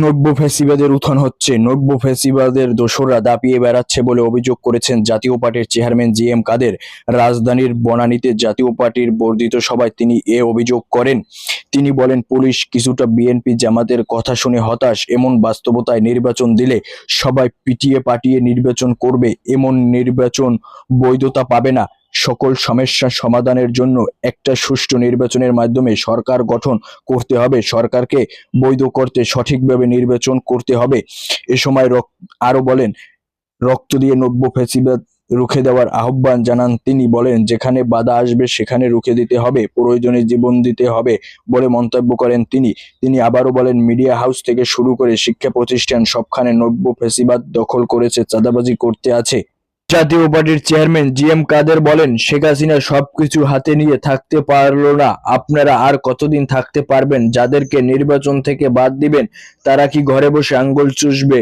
নব্য ফ্যাসিবাদের উত্থান হচ্ছে। নব্য ফ্যাসিবাদের দোসররা দাপিয়ে বেড়াচ্ছে বলে অভিযোগ করেছেন জাতীয় পার্টির চেয়ারম্যান জি এম কাদের। রাজধানীর বনানীতে জাতীয় পার্টির বর্ধিত সভায় তিনি এ অভিযোগ করেন। তিনি বলেন, পুলিশ কিছুটা বিএনপি জামাতের কথা শুনে হতাশ। এমন বাস্তবতায় নির্বাচন দিলে সবাই পিটিয়ে পাটিয়ে নির্বাচন করবে, এমন নির্বাচন বৈধতা পাবে না। সকল সমস্যা সমাধানের জন্য একটা সুষ্ঠু নির্বাচনের মাধ্যমে সরকার গঠন করতে হবে। সরকারকে বৈধ করতে সঠিকভাবে নির্বাচন করতে হবে। এ সময় আরো বলেন, রক্ত দিয়ে নব্য ফ্যাসিবাদ রুখে দেওয়ার আহ্বান জানান তিনি। বলেন, যেখানে বাধা আসবে সেখানে রুখে দিতে হবে, প্রয়োজনে জীবন দিতে হবে বলে মন্তব্য করেন তিনি। তিনি আবারও বলেন, মিডিয়া হাউস থেকে শুরু করে শিক্ষা প্রতিষ্ঠান সবখানে নব্য ফ্যাসিবাদ দখল করেছে, চাঁদাবাজি করতে আছে। জাতীয় পার্টির চেয়ারম্যান জি এম কাদের বলেন, শেখ হাসিনা সবকিছু হাতে নিয়ে থাকতে পারল না। আপনারা আর কতদিন থাকতে পারবেন? যাদেরকে নির্বাচন থেকে বাদ দিবেন তারা কি ঘরে বসে আঙ্গুল চুষবে?